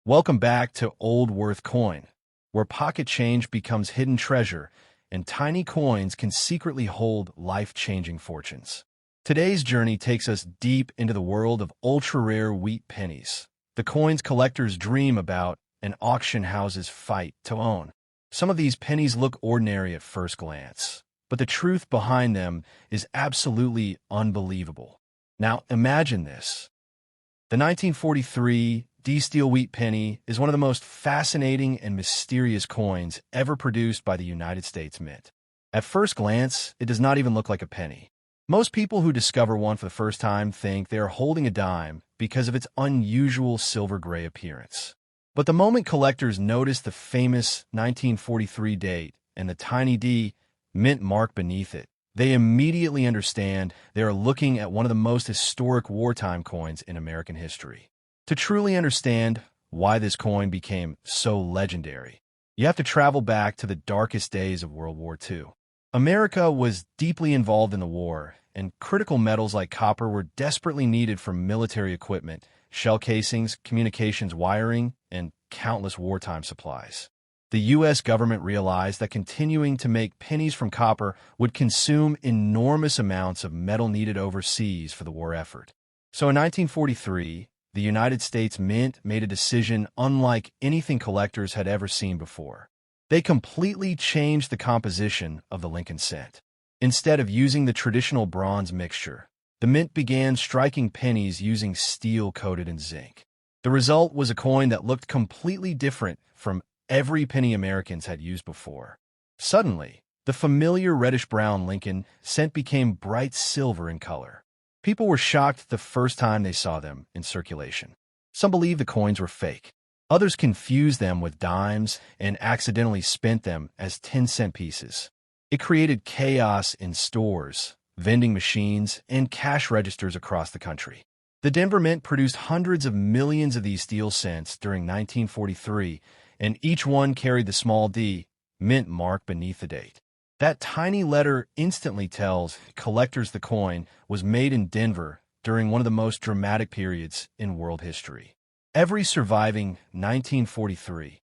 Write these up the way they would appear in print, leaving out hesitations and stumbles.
Welcome back to Old Worth Coin, where pocket change becomes hidden treasure and tiny coins can secretly hold life-changing fortunes. Today's journey takes us deep into the world of ultra-rare wheat pennies, the coins collectors dream about and auction houses fight to own. Some of these pennies look ordinary at first glance, but the truth behind them is absolutely unbelievable. Now imagine this. The 1943 D-Steel wheat penny is one of the most fascinating and mysterious coins ever produced by the United States Mint. At first glance, it does not even look like a penny. Most people who discover one for the first time think they are holding a dime because of its unusual silver-gray appearance. But the moment collectors notice the famous 1943 date and the tiny D mint mark beneath it, they immediately understand they are looking at one of the most historic wartime coins in American history. To truly understand why this coin became so legendary, you have to travel back to the darkest days of World War II. America was deeply involved in the war, and critical metals like copper were desperately needed for military equipment, shell casings, communications wiring, and countless wartime supplies. The U.S. government realized that continuing to make pennies from copper would consume enormous amounts of metal needed overseas for the war effort. So in 1943, the United States Mint made a decision unlike anything collectors had ever seen before. They completely changed the composition of the Lincoln cent. Instead of using the traditional bronze mixture, the Mint began striking pennies using steel coated in zinc. The result was a coin that looked completely different from every penny Americans had used before. Suddenly, the familiar reddish-brown Lincoln cent became bright silver in color. People were shocked the first time they saw them in circulation. Some believed the coins were fake. Others confused them with dimes and accidentally spent them as 10-cent pieces. It created chaos in stores, vending machines, and cash registers across the country. The Denver Mint produced hundreds of millions of these steel cents during 1943, and each one carried the small D mint mark beneath the date. That tiny letter instantly tells collectors the coin was made in Denver during one of the most dramatic periods in world history. Every surviving 1943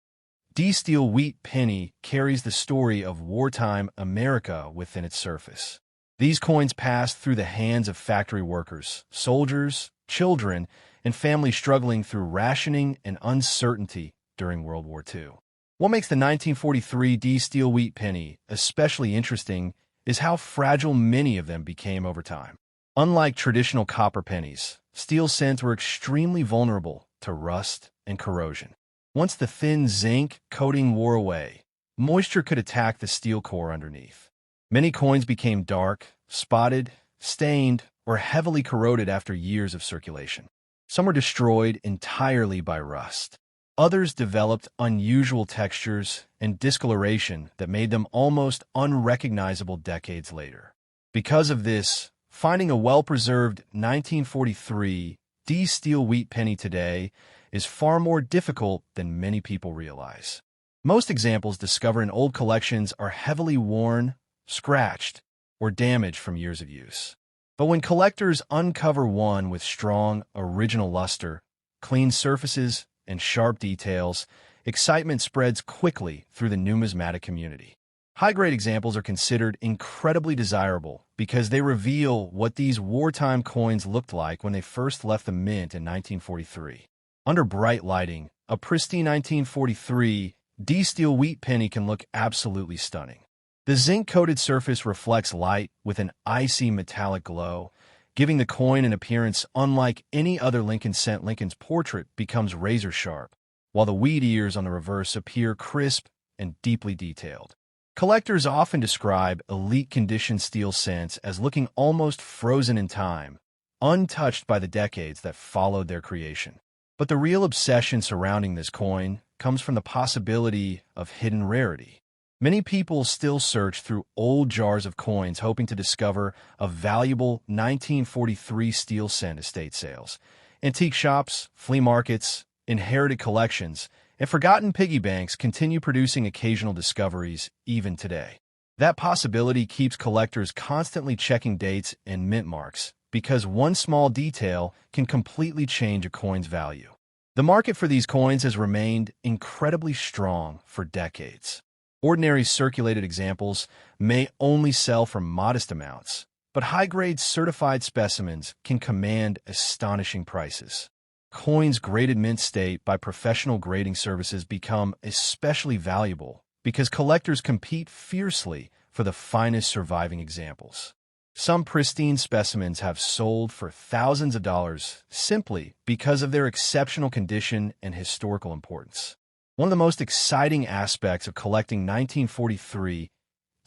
D-Steel wheat penny carries the story of wartime America within its surface. These coins passed through the hands of factory workers, soldiers, children, and families struggling through rationing and uncertainty during World War II. What makes the 1943 D-Steel wheat penny especially interesting is how fragile many of them became over time. Unlike traditional copper pennies, steel cents were extremely vulnerable to rust and corrosion. Once the thin zinc coating wore away, moisture could attack the steel core underneath. Many coins became dark, spotted, stained, or heavily corroded after years of circulation. Some were destroyed entirely by rust. Others developed unusual textures and discoloration that made them almost unrecognizable decades later. Because of this, finding a well-preserved 1943 D-Steel wheat penny today is far more difficult than many people realize. Most examples discovered in old collections are heavily worn, scratched, or damaged from years of use. But when collectors uncover one with strong, original luster, clean surfaces, and sharp details, excitement spreads quickly through the numismatic community. High-grade examples are considered incredibly desirable because they reveal what these wartime coins looked like when they first left the mint in 1943. Under bright lighting, a pristine 1943 D-Steel wheat penny can look absolutely stunning. The zinc-coated surface reflects light with an icy metallic glow, giving the coin an appearance unlike any other Lincoln cent. Lincoln's portrait becomes razor-sharp, while the wheat ears on the reverse appear crisp and deeply detailed. Collectors often describe elite-condition steel cents as looking almost frozen in time, untouched by the decades that followed their creation. But the real obsession surrounding this coin comes from the possibility of hidden rarity. Many people still search through old jars of coins hoping to discover a valuable 1943 steel cent estate sales. Antique shops, flea markets, inherited collections, and forgotten piggy banks continue producing occasional discoveries even today. That possibility keeps collectors constantly checking dates and mint marks because one small detail can completely change a coin's value. The market for these coins has remained incredibly strong for decades. Ordinary circulated examples may only sell for modest amounts, but high-grade certified specimens can command astonishing prices. Coins graded mint state by professional grading services become especially valuable because collectors compete fiercely for the finest surviving examples. Some pristine specimens have sold for thousands of dollars simply because of their exceptional condition and historical importance. One of the most exciting aspects of collecting 1943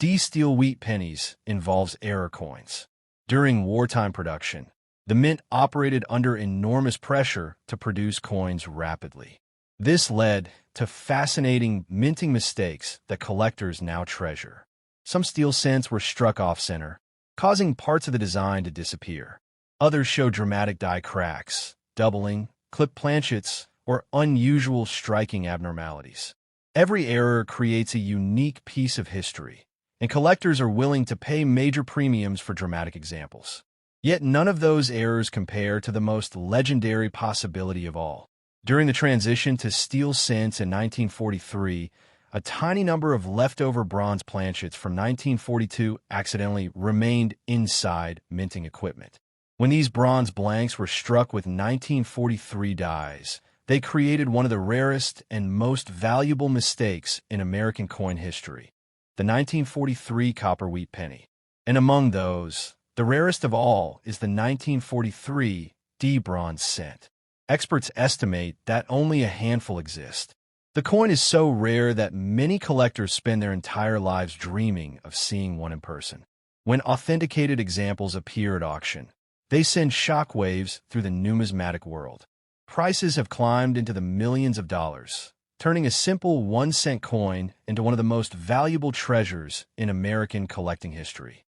D-steel wheat pennies involves error coins. During wartime production, the mint operated under enormous pressure to produce coins rapidly. This led to fascinating minting mistakes that collectors now treasure. Some steel cents were struck off-center, causing parts of the design to disappear. Others show dramatic die cracks, doubling, clipped planchets, or unusual striking abnormalities. Every error creates a unique piece of history, and collectors are willing to pay major premiums for dramatic examples. Yet none of those errors compare to the most legendary possibility of all. During the transition to steel cents in 1943, a tiny number of leftover bronze planchets from 1942 accidentally remained inside minting equipment. When these bronze blanks were struck with 1943 dies, they created one of the rarest and most valuable mistakes in American coin history, the 1943 copper wheat penny. And among those, the rarest of all is the 1943 D bronze cent. Experts estimate that only a handful exist. The coin is so rare that many collectors spend their entire lives dreaming of seeing one in person. When authenticated examples appear at auction, they send shockwaves through the numismatic world. Prices have climbed into the millions of dollars, turning a simple 1-cent coin into one of the most valuable treasures in American collecting history.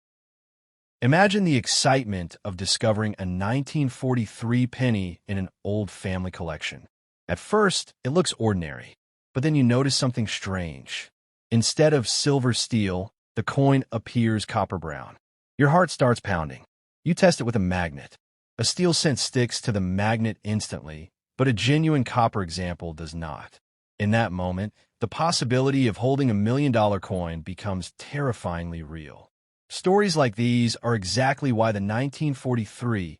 Imagine the excitement of discovering a 1943 penny in an old family collection. At first, it looks ordinary, but then you notice something strange. Instead of silver steel, the coin appears copper brown. Your heart starts pounding. You test it with a magnet. A steel cent sticks to the magnet instantly, but a genuine copper example does not. In that moment, the possibility of holding a $1 million coin becomes terrifyingly real. Stories like these are exactly why the 1943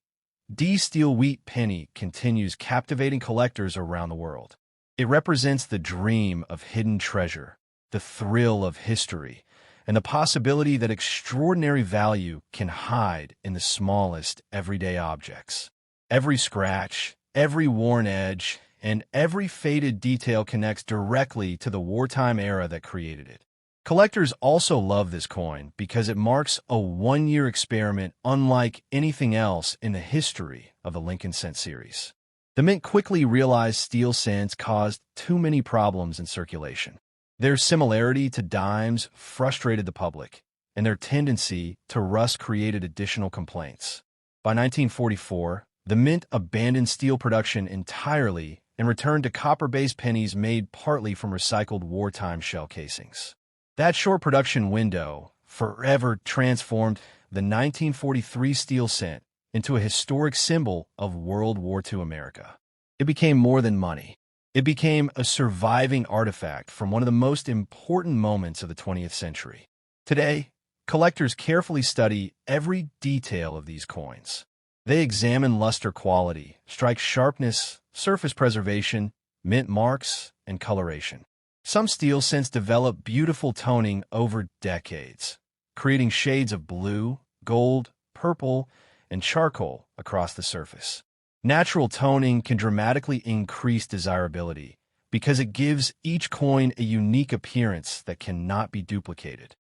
D-steel wheat penny continues captivating collectors around the world. It represents the dream of hidden treasure, the thrill of history, and the possibility that extraordinary value can hide in the smallest everyday objects. Every scratch, every worn edge, and every faded detail connects directly to the wartime era that created it. Collectors also love this coin because it marks a one-year experiment unlike anything else in the history of the Lincoln Cent series. The mint quickly realized steel cents caused too many problems in circulation. Their similarity to dimes frustrated the public, and their tendency to rust created additional complaints. By 1944, the mint abandoned steel production entirely and returned to copper-based pennies made partly from recycled wartime shell casings. That short production window forever transformed the 1943 steel cent into a historic symbol of World War II America. It became more than money. It became a surviving artifact from one of the most important moments of the 20th century. Today, collectors carefully study every detail of these coins. They examine luster quality, strike sharpness, surface preservation, mint marks, and coloration. Some steel cents develop beautiful toning over decades, creating shades of blue, gold, purple, and charcoal across the surface. Natural toning can dramatically increase desirability because it gives each coin a unique appearance that cannot be duplicated.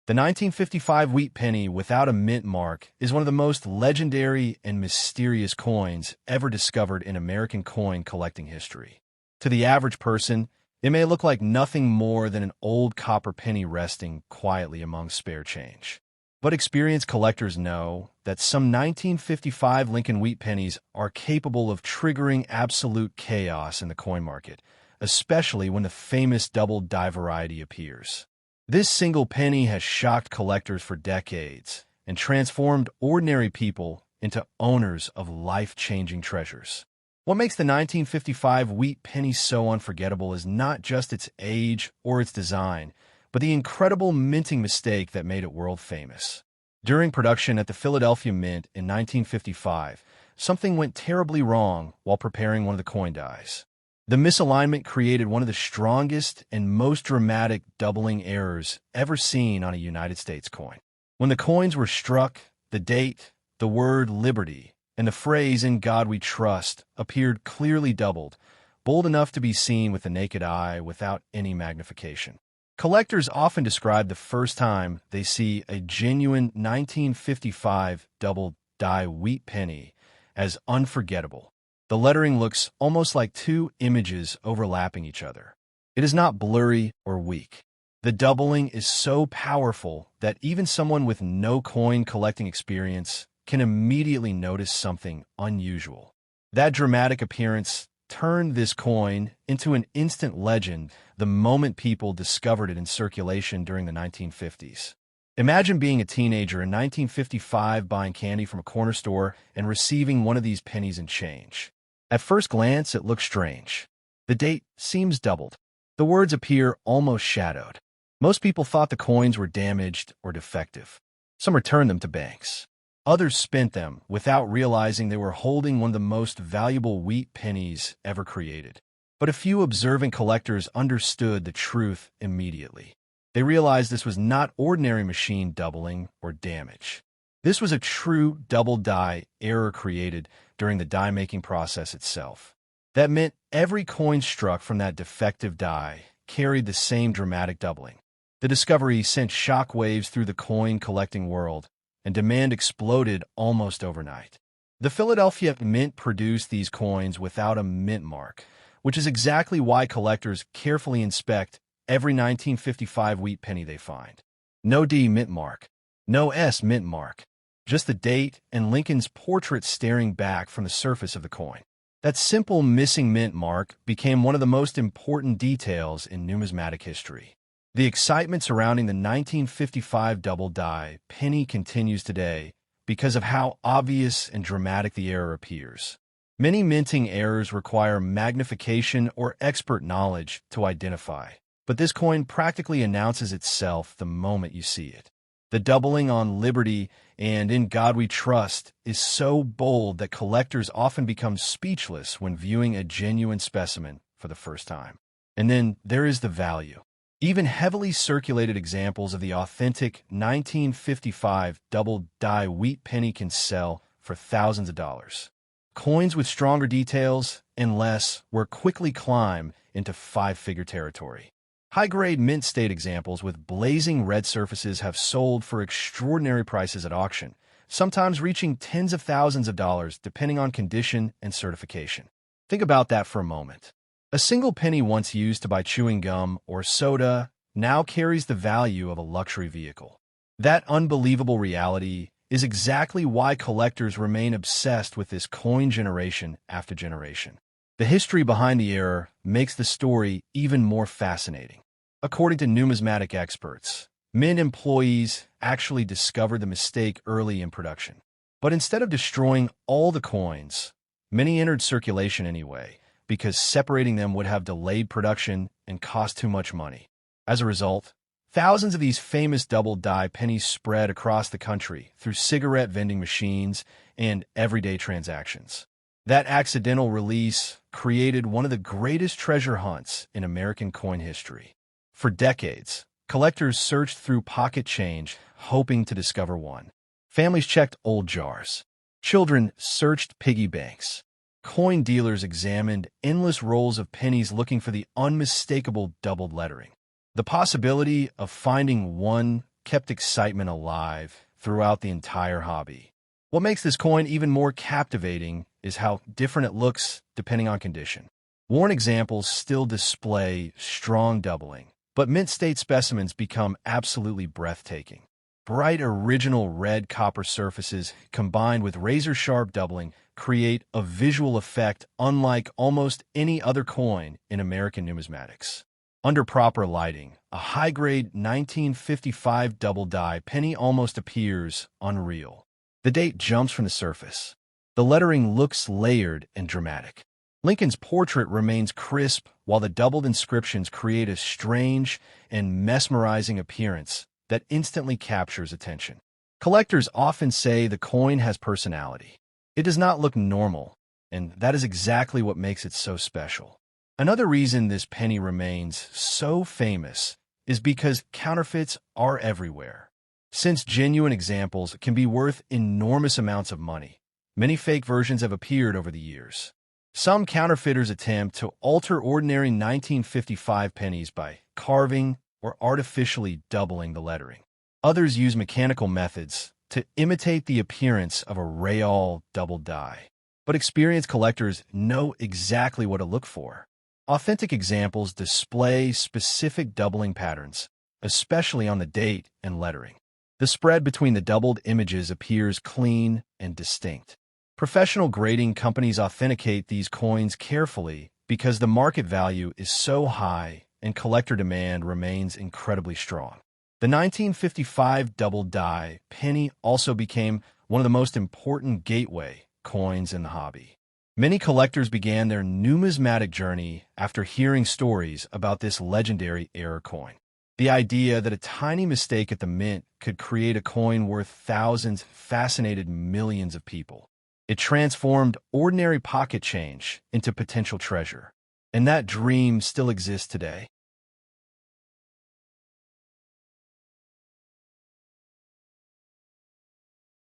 The 1955 wheat penny without a mint mark is one of the most legendary and mysterious coins ever discovered in American coin collecting history. To the average person, it may look like nothing more than an old copper penny resting quietly among spare change. But experienced collectors know that some 1955 Lincoln wheat pennies are capable of triggering absolute chaos in the coin market, especially when the famous double die variety appears. This single penny has shocked collectors for decades and transformed ordinary people into owners of life-changing treasures. What makes the 1955 wheat penny so unforgettable is not just its age or its design, but the incredible minting mistake that made it world famous. During production at the Philadelphia Mint in 1955, something went terribly wrong while preparing one of the coin dies. The misalignment created one of the strongest and most dramatic doubling errors ever seen on a United States coin. When the coins were struck, the date, the word liberty, and the phrase "In God We Trust" appeared clearly doubled, bold enough to be seen with the naked eye without any magnification. Collectors often describe the first time they see a genuine 1955 double die wheat penny as unforgettable. The lettering looks almost like two images overlapping each other. It is not blurry or weak. The doubling is so powerful that even someone with no coin collecting experience can immediately notice something unusual. That dramatic appearance turned this coin into an instant legend the moment people discovered it in circulation during the 1950s. Imagine being a teenager in 1955 buying candy from a corner store and receiving one of these pennies in change. At first glance, it looks strange. The date seems doubled. The words appear almost shadowed. Most people thought the coins were damaged or defective. Some returned them to banks. Others spent them without realizing they were holding one of the most valuable wheat pennies ever created. But a few observant collectors understood the truth immediately. They realized this was not ordinary machine doubling or damage. This was a true double die error created during the die-making process itself. That meant every coin struck from that defective die carried the same dramatic doubling. The discovery sent shockwaves through the coin-collecting world, and demand exploded almost overnight. The Philadelphia Mint produced these coins without a mint mark, which is exactly why collectors carefully inspect every 1955 wheat penny they find. No D mint mark, no S mint mark, just the date and Lincoln's portrait staring back from the surface of the coin. That simple missing mint mark became one of the most important details in numismatic history. The excitement surrounding the 1955 double die penny continues today because of how obvious and dramatic the error appears. Many minting errors require magnification or expert knowledge to identify, but this coin practically announces itself the moment you see it. The doubling on Liberty and "In God We Trust" is so bold that collectors often become speechless when viewing a genuine specimen for the first time. And then there is the value. Even heavily circulated examples of the authentic 1955 double die wheat penny can sell for thousands of dollars. Coins with stronger details and less will quickly climb into five-figure territory. High-grade mint state examples with blazing red surfaces have sold for extraordinary prices at auction, sometimes reaching tens of thousands of dollars depending on condition and certification. Think about that for a moment. A single penny once used to buy chewing gum or soda now carries the value of a luxury vehicle. That unbelievable reality is exactly why collectors remain obsessed with this coin generation after generation. The history behind the error makes the story even more fascinating. According to numismatic experts, Mint employees actually discovered the mistake early in production. But instead of destroying all the coins, many entered circulation anyway, because separating them would have delayed production and cost too much money. As a result, thousands of these famous double die pennies spread across the country through cigarette vending machines and everyday transactions. That accidental release created one of the greatest treasure hunts in American coin history. For decades, collectors searched through pocket change, hoping to discover one. Families checked old jars. Children searched piggy banks. Coin dealers examined endless rolls of pennies looking for the unmistakable doubled lettering. The possibility of finding one kept excitement alive throughout the entire hobby. What makes this coin even more captivating is how different it looks depending on condition. Worn examples still display strong doubling, but mint state specimens become absolutely breathtaking. Bright original red copper surfaces combined with razor-sharp doubling create a visual effect unlike almost any other coin in American numismatics. Under proper lighting, a high-grade 1955 double die penny almost appears unreal. The date jumps from the surface. The lettering looks layered and dramatic. Lincoln's portrait remains crisp, while the doubled inscriptions create a strange and mesmerizing appearance that instantly captures attention. Collectors often say the coin has personality. It does not look normal, and that is exactly what makes it so special. Another reason this penny remains so famous is because counterfeits are everywhere. Since genuine examples can be worth enormous amounts of money, many fake versions have appeared over the years. Some counterfeiters attempt to alter ordinary 1955 pennies by carving or artificially doubling the lettering. Others use mechanical methods to imitate the appearance of a real double die. But experienced collectors know exactly what to look for. Authentic examples display specific doubling patterns, especially on the date and lettering. The spread between the doubled images appears clean and distinct. Professional grading companies authenticate these coins carefully because the market value is so high and collector demand remains incredibly strong. The 1955 double die penny also became one of the most important gateway coins in the hobby. Many collectors began their numismatic journey after hearing stories about this legendary era coin. The idea that a tiny mistake at the mint could create a coin worth thousands fascinated millions of people. It transformed ordinary pocket change into potential treasure, and that dream still exists today.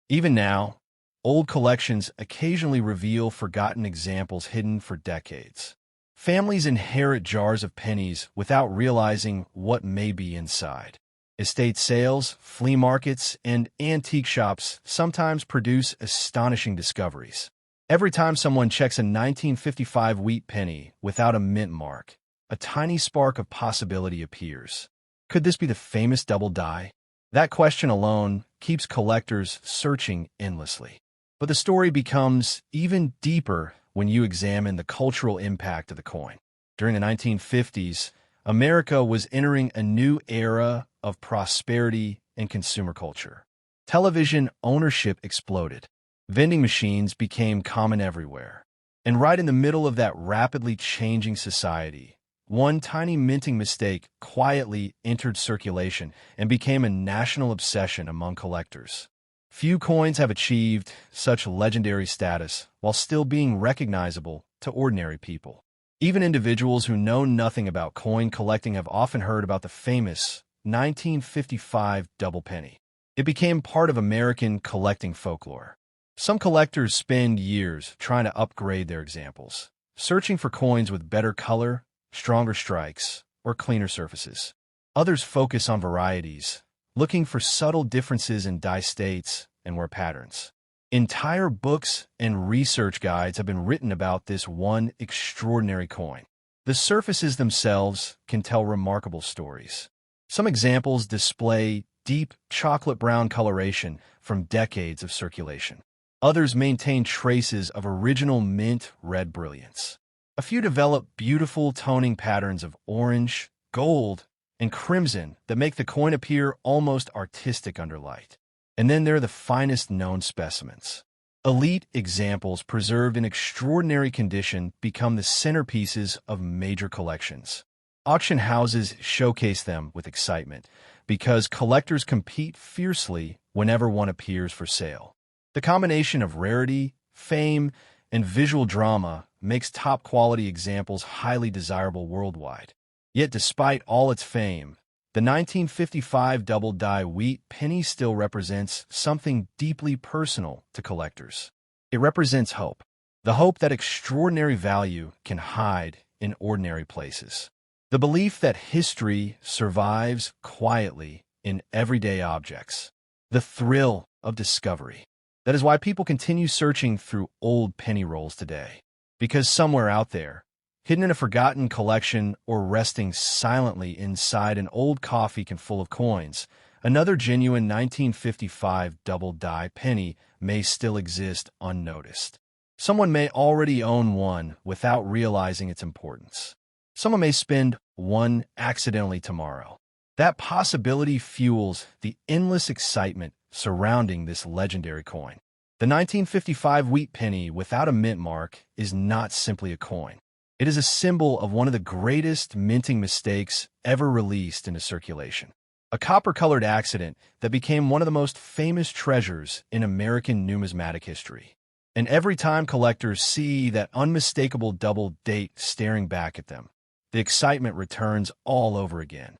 Even now, old collections occasionally reveal forgotten examples hidden for decades. Families inherit jars of pennies without realizing what may be inside. Estate sales, flea markets, and antique shops sometimes produce astonishing discoveries. Every time someone checks a 1955 wheat penny without a mint mark, a tiny spark of possibility appears. Could this be the famous double die? That question alone keeps collectors searching endlessly. But the story becomes even deeper when you examine the cultural impact of the coin. During the 1950s, America was entering a new era of prosperity and consumer culture. Television ownership exploded. Vending machines became common everywhere. And right in the middle of that rapidly changing society, one tiny minting mistake quietly entered circulation and became a national obsession among collectors. Few coins have achieved such legendary status while still being recognizable to ordinary people. Even individuals who know nothing about coin collecting have often heard about the famous 1955 double penny. It became part of American collecting folklore. Some collectors spend years trying to upgrade their examples, searching for coins with better color, stronger strikes, or cleaner surfaces. Others focus on varieties, looking for subtle differences in die states and wear patterns. Entire books and research guides have been written about this one extraordinary coin. The surfaces themselves can tell remarkable stories. Some examples display deep chocolate brown coloration from decades of circulation. Others maintain traces of original mint red brilliance. A few develop beautiful toning patterns of orange, gold, and crimson that make the coin appear almost artistic under light. And then there are the finest known specimens. Elite examples preserved in extraordinary condition become the centerpieces of major collections. Auction houses showcase them with excitement because collectors compete fiercely whenever one appears for sale. The combination of rarity, fame, and visual drama makes top-quality examples highly desirable worldwide. Yet despite all its fame, the 1955 double die wheat penny still represents something deeply personal to collectors. It represents hope, the hope that extraordinary value can hide in ordinary places. The belief that history survives quietly in everyday objects. The thrill of discovery. That is why people continue searching through old penny rolls today. Because somewhere out there, hidden in a forgotten collection or resting silently inside an old coffee can full of coins, another genuine 1955 double die penny may still exist unnoticed. Someone may already own one without realizing its importance. Someone may spend one accidentally tomorrow. That possibility fuels the endless excitement surrounding this legendary coin. The 1955 wheat penny without a mint mark is not simply a coin. It is a symbol of one of the greatest minting mistakes ever released into circulation. A copper-colored accident that became one of the most famous treasures in American numismatic history. And every time collectors see that unmistakable double date staring back at them, the excitement returns all over again.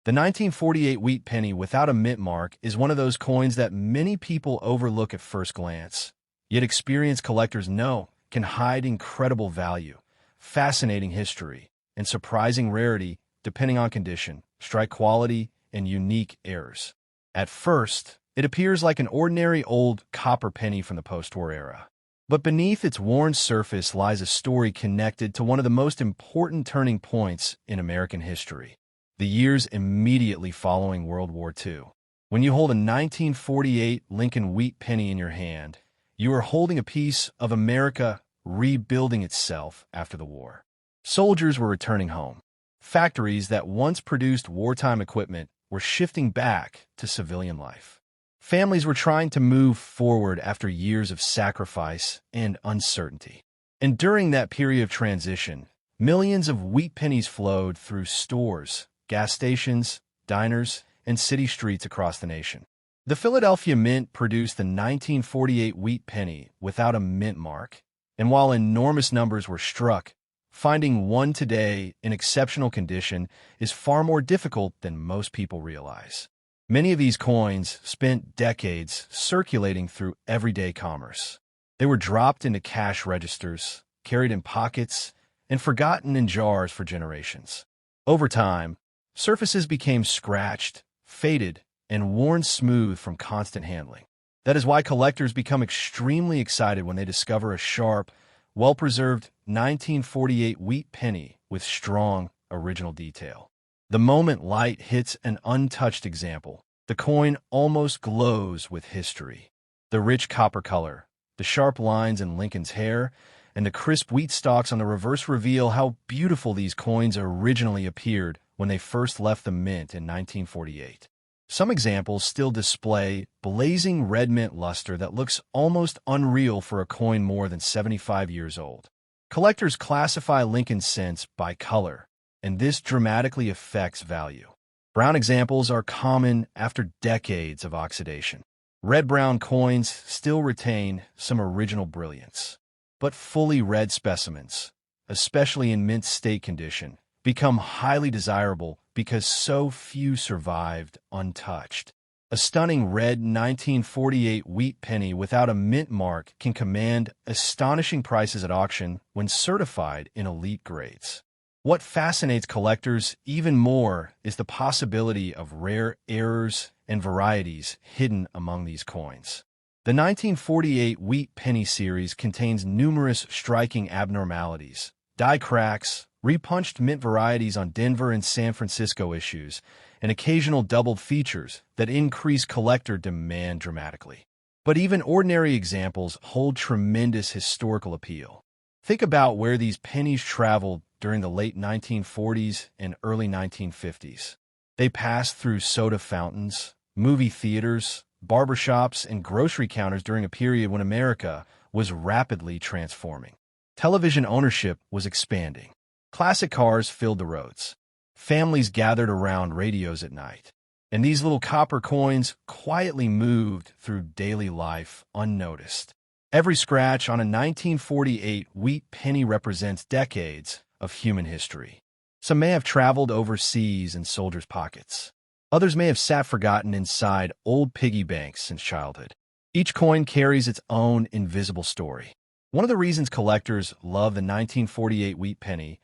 The 1948 wheat penny without a mint mark is one of those coins that many people overlook at first glance, yet experienced collectors know can hide incredible value, fascinating history, and surprising rarity depending on condition, strike quality, and unique errors. At first, it appears like an ordinary old copper penny from the post-war era. But beneath its worn surface lies a story connected to one of the most important turning points in American history, the years immediately following World War II. When you hold a 1948 Lincoln wheat penny in your hand, you are holding a piece of America rebuilding itself after the war. Soldiers were returning home. Factories that once produced wartime equipment were shifting back to civilian life. Families were trying to move forward after years of sacrifice and uncertainty. And during that period of transition, millions of wheat pennies flowed through stores, gas stations, diners, and city streets across the nation. The Philadelphia Mint produced the 1948 wheat penny without a mint mark, and while enormous numbers were struck, finding one today in exceptional condition is far more difficult than most people realize. Many of these coins spent decades circulating through everyday commerce. They were dropped into cash registers, carried in pockets, and forgotten in jars for generations. Over time, surfaces became scratched, faded, and worn smooth from constant handling. That is why collectors become extremely excited when they discover a sharp, well-preserved 1948 wheat penny with strong, original detail. The moment light hits an untouched example, the coin almost glows with history. The rich copper color, the sharp lines in Lincoln's hair, and the crisp wheat stalks on the reverse reveal how beautiful these coins originally appeared when they first left the mint in 1948. Some examples still display blazing red mint luster that looks almost unreal for a coin more than 75 years old. Collectors classify Lincoln cents by color, and this dramatically affects value. Brown examples are common after decades of oxidation. Red-brown coins still retain some original brilliance, but fully red specimens, especially in mint state condition, become highly desirable because so few survived untouched. A stunning red 1948 wheat penny without a mint mark can command astonishing prices at auction when certified in elite grades. What fascinates collectors even more is the possibility of rare errors and varieties hidden among these coins. The 1948 wheat penny series contains numerous striking abnormalities, die cracks, repunched mint varieties on Denver and San Francisco issues, and occasional doubled features that increase collector demand dramatically. But even ordinary examples hold tremendous historical appeal. Think about where these pennies traveled during the late 1940s and early 1950s. They passed through soda fountains, movie theaters, barbershops, and grocery counters during a period when America was rapidly transforming. Television ownership was expanding. Classic cars filled the roads. Families gathered around radios at night. And these little copper coins quietly moved through daily life unnoticed. Every scratch on a 1948 wheat penny represents decades of human history. Some may have traveled overseas in soldiers' pockets. Others may have sat forgotten inside old piggy banks since childhood. Each coin carries its own invisible story. One of the reasons collectors love the 1948 wheat penny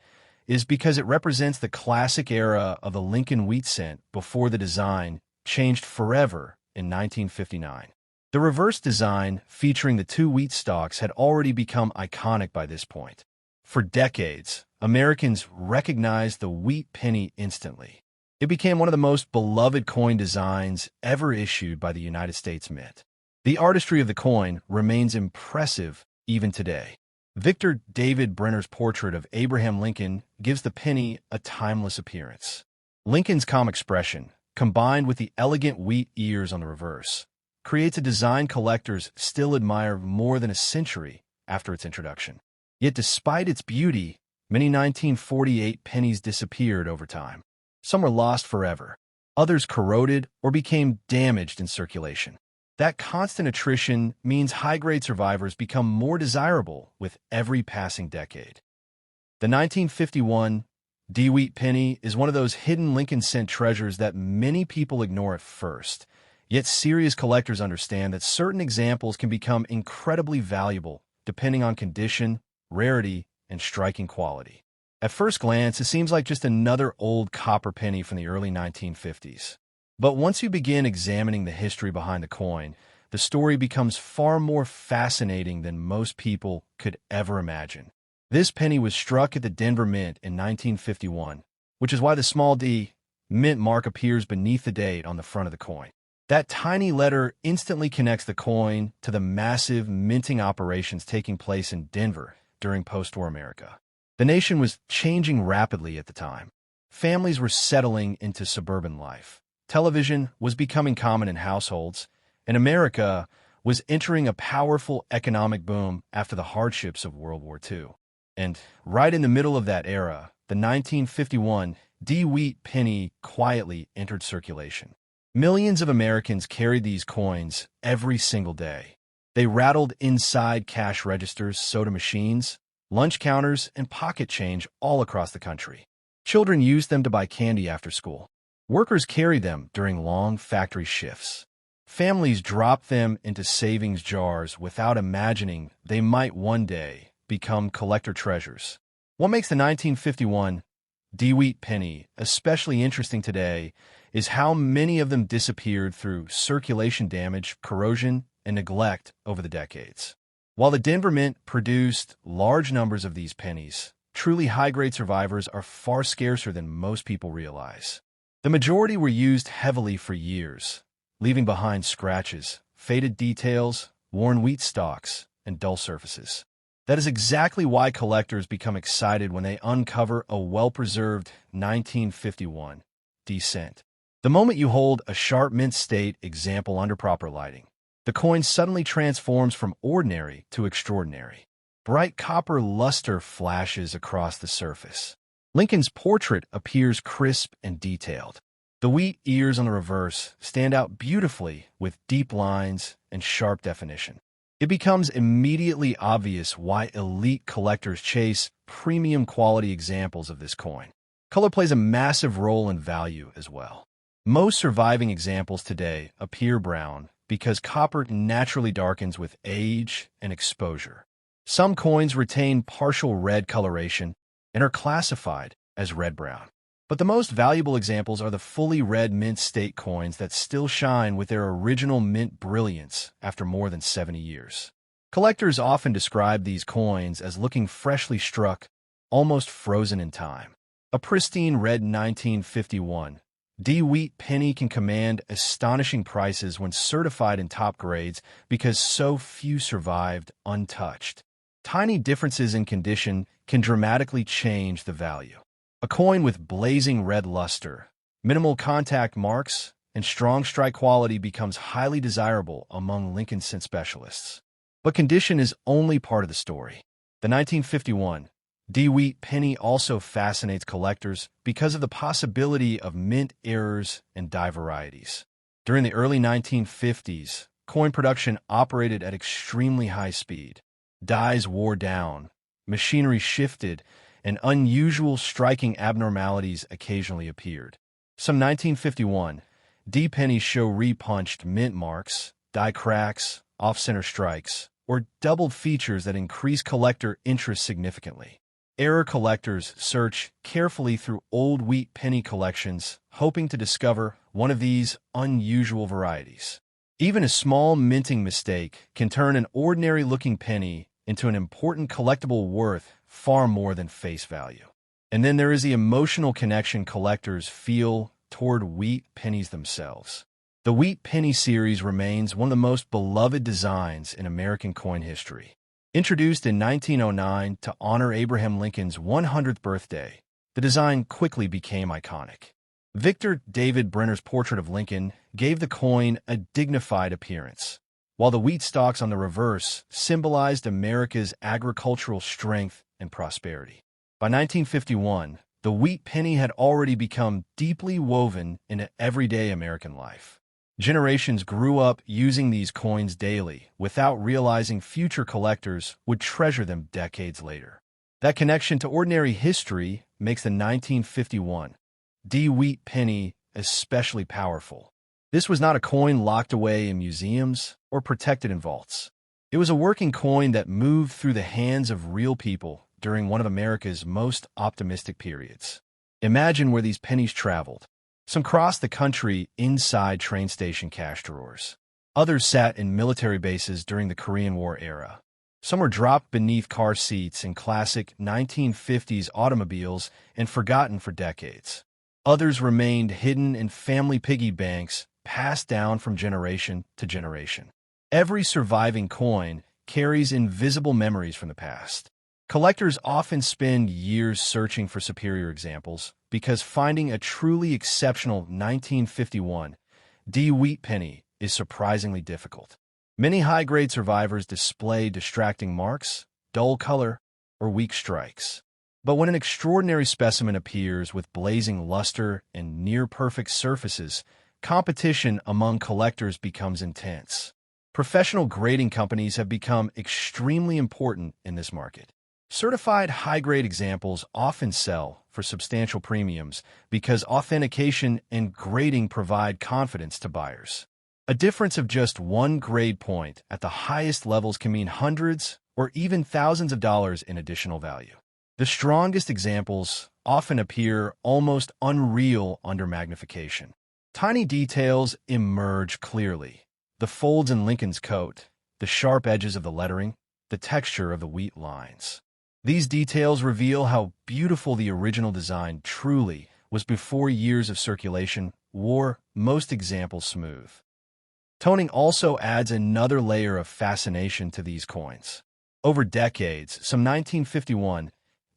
is because it represents the classic era of the Lincoln wheat cent before the design changed forever in 1959. The reverse design, featuring the two wheat stalks, had already become iconic by this point. For decades, Americans recognized the wheat penny instantly. It became one of the most beloved coin designs ever issued by the United States Mint. The artistry of the coin remains impressive even today. Victor David Brenner's portrait of Abraham Lincoln gives the penny a timeless appearance. Lincoln's calm expression, combined with the elegant wheat ears on the reverse, creates a design collectors still admire more than a century after its introduction. Yet despite its beauty, many 1948 pennies disappeared over time. Some were lost forever. Others corroded or became damaged in circulation. That constant attrition means high-grade survivors become more desirable with every passing decade. The 1951 DeWheat penny is one of those hidden Lincoln cent treasures that many people ignore at first. Yet serious collectors understand that certain examples can become incredibly valuable depending on condition, rarity, and striking quality. At first glance, it seems like just another old copper penny from the early 1950s. But once you begin examining the history behind the coin, the story becomes far more fascinating than most people could ever imagine. This penny was struck at the Denver Mint in 1951, which is why the small d mint mark appears beneath the date on the front of the coin. That tiny letter instantly connects the coin to the massive minting operations taking place in Denver during post-war America. The nation was changing rapidly at the time. Families were settling into suburban life. Television was becoming common in households, and America was entering a powerful economic boom after the hardships of World War II. And right in the middle of that era, the 1951 DeWheat penny quietly entered circulation. Millions of Americans carried these coins every single day. They rattled inside cash registers, soda machines, lunch counters, and pocket change all across the country. Children used them to buy candy after school. Workers carried them during long factory shifts. Families dropped them into savings jars without imagining they might one day become collector treasures. What makes the 1951 DeWheat penny especially interesting today is how many of them disappeared through circulation damage, corrosion, and neglect over the decades. While the Denver Mint produced large numbers of these pennies, truly high-grade survivors are far scarcer than most people realize. The majority were used heavily for years, leaving behind scratches, faded details, worn wheat stalks, and dull surfaces. That is exactly why collectors become excited when they uncover a well-preserved 1951 D-cent. The moment you hold a sharp mint state example under proper lighting, the coin suddenly transforms from ordinary to extraordinary. Bright copper luster flashes across the surface. Lincoln's portrait appears crisp and detailed. The wheat ears on the reverse stand out beautifully with deep lines and sharp definition. It becomes immediately obvious why elite collectors chase premium quality examples of this coin. Color plays a massive role in value as well. Most surviving examples today appear brown because copper naturally darkens with age and exposure. Some coins retain partial red coloration and are classified as red-brown. But the most valuable examples are the fully red mint state coins that still shine with their original mint brilliance after more than 70 years. Collectors often describe these coins as looking freshly struck, almost frozen in time. A pristine red 1951 DeWheat penny can command astonishing prices when certified in top grades because so few survived untouched. Tiny differences in condition can dramatically change the value. A coin with blazing red luster, minimal contact marks, and strong strike quality becomes highly desirable among Lincoln cent specialists. But condition is only part of the story. The 1951 DeWheat penny also fascinates collectors because of the possibility of mint errors and die varieties. During the early 1950s, coin production operated at extremely high speed. Dies wore down, machinery shifted, and unusual striking abnormalities occasionally appeared. Some 1951 D pennies show repunched mint marks, die cracks, off-center strikes, or doubled features that increase collector interest significantly. Error collectors search carefully through old wheat penny collections, hoping to discover one of these unusual varieties. Even a small minting mistake can turn an ordinary-looking penny into an important collectible worth far more than face value. And then there is the emotional connection collectors feel toward wheat pennies themselves. The wheat penny series remains one of the most beloved designs in American coin history. Introduced in 1909 to honor Abraham Lincoln's 100th birthday, the design quickly became iconic. Victor David Brenner's portrait of Lincoln gave the coin a dignified appearance, while the wheat stalks on the reverse symbolized America's agricultural strength and prosperity. By 1951, the wheat penny had already become deeply woven into everyday American life. Generations grew up using these coins daily without realizing future collectors would treasure them decades later. That connection to ordinary history makes the 1951 wheat penny especially powerful. This was not a coin locked away in museums or protected in vaults. It was a working coin that moved through the hands of real people during one of America's most optimistic periods. Imagine where these pennies traveled. Some crossed the country inside train station cash drawers. Others sat in military bases during the Korean War era. Some were dropped beneath car seats in classic 1950s automobiles and forgotten for decades. Others remained hidden in family piggy banks, passed down from generation to generation. Every surviving coin carries invisible memories from the past. Collectors often spend years searching for superior examples because finding a truly exceptional 1951 wheat penny is surprisingly difficult. Many high-grade survivors display distracting marks, dull color, or weak strikes. But when an extraordinary specimen appears with blazing luster and near-perfect surfaces, competition among collectors becomes intense. Professional grading companies have become extremely important in this market. Certified high-grade examples often sell for substantial premiums because authentication and grading provide confidence to buyers. A difference of just one grade point at the highest levels can mean hundreds or even thousands of dollars in additional value. The strongest examples often appear almost unreal under magnification. Tiny details emerge clearly. The folds in Lincoln's coat, the sharp edges of the lettering, the texture of the wheat lines. These details reveal how beautiful the original design truly was before years of circulation wore most examples smooth. Toning also adds another layer of fascination to these coins. Over decades, some 1951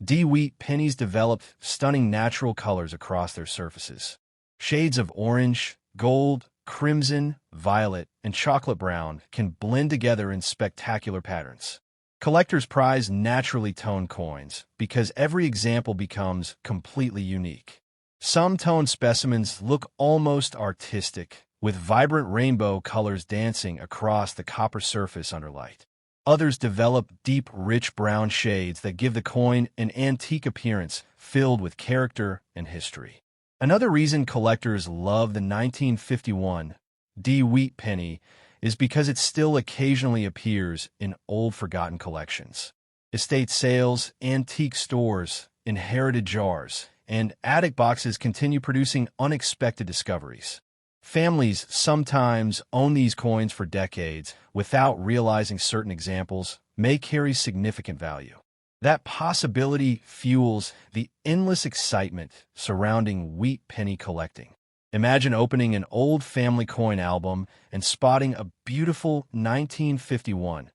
wheat pennies developed stunning natural colors across their surfaces. Shades of orange, gold, crimson, violet, and chocolate brown can blend together in spectacular patterns. Collectors prize naturally toned coins because every example becomes completely unique. Some toned specimens look almost artistic, with vibrant rainbow colors dancing across the copper surface under light. Others develop deep, rich brown shades that give the coin an antique appearance filled with character and history. Another reason collectors love the 1951 wheat penny is because it still occasionally appears in old forgotten collections. Estate sales, antique stores, inherited jars, and attic boxes continue producing unexpected discoveries. Families sometimes own these coins for decades without realizing certain examples may carry significant value. That possibility fuels the endless excitement surrounding wheat penny collecting. Imagine opening an old family coin album and spotting a beautiful 1951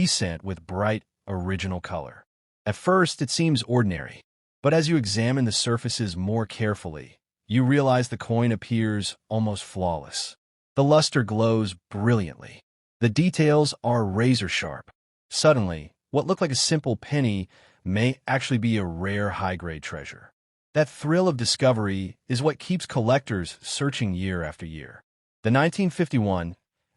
cent with bright, original color. At first, it seems ordinary, but as you examine the surfaces more carefully, you realize the coin appears almost flawless. The luster glows brilliantly. The details are razor-sharp. Suddenly, what looked like a simple penny may actually be a rare high-grade treasure. That thrill of discovery is what keeps collectors searching year after year. The 1951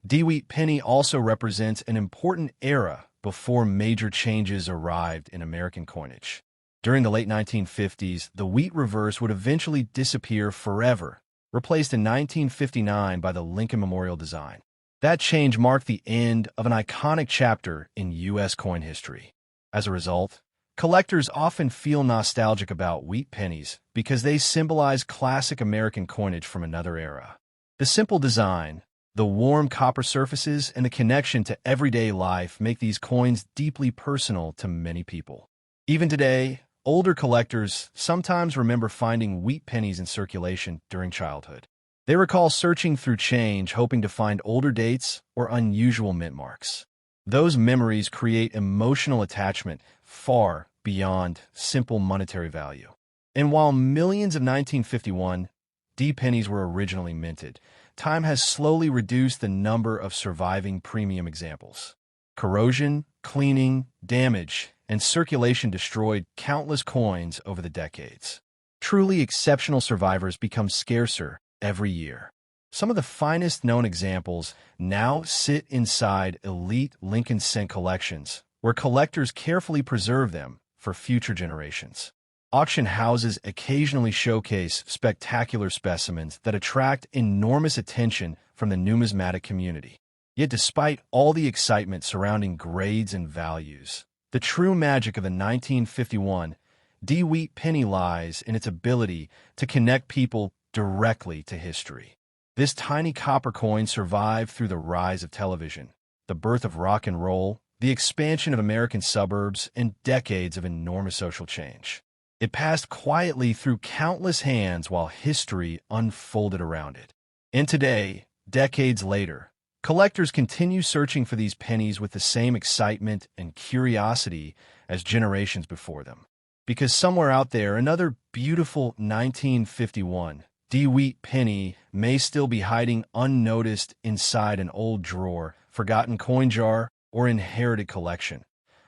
wheat penny also represents an important era before major changes arrived in American coinage. During the late 1950s, the wheat reverse would eventually disappear forever, replaced in 1959 by the Lincoln Memorial design. That change marked the end of an iconic chapter in U.S. coin history. As a result, collectors often feel nostalgic about wheat pennies because they symbolize classic American coinage from another era. The simple design, the warm copper surfaces, and the connection to everyday life make these coins deeply personal to many people. Even today, older collectors sometimes remember finding wheat pennies in circulation during childhood. They recall searching through change, hoping to find older dates or unusual mint marks. Those memories create emotional attachment far beyond simple monetary value. And while millions of 1951 D pennies were originally minted, time has slowly reduced the number of surviving premium examples. Corrosion, cleaning, damage, and circulation destroyed countless coins over the decades. Truly exceptional survivors become scarcer every year. Some of the finest known examples now sit inside elite Lincoln cent collections, where collectors carefully preserve them for future generations. Auction houses occasionally showcase spectacular specimens that attract enormous attention from the numismatic community. Yet despite all the excitement surrounding grades and values, the true magic of the 1951 D-Wheat penny lies in its ability to connect people directly to history. This tiny copper coin survived through the rise of television, the birth of rock and roll, the expansion of American suburbs, and decades of enormous social change. It passed quietly through countless hands while history unfolded around it. And today, decades later, collectors continue searching for these pennies with the same excitement and curiosity as generations before them. Because somewhere out there, another beautiful 1951 D-Wheat penny may still be hiding unnoticed inside an old drawer, forgotten coin jar, or inherited collection,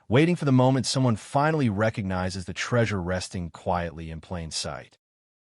waiting for the moment someone finally recognizes the treasure resting quietly in plain sight.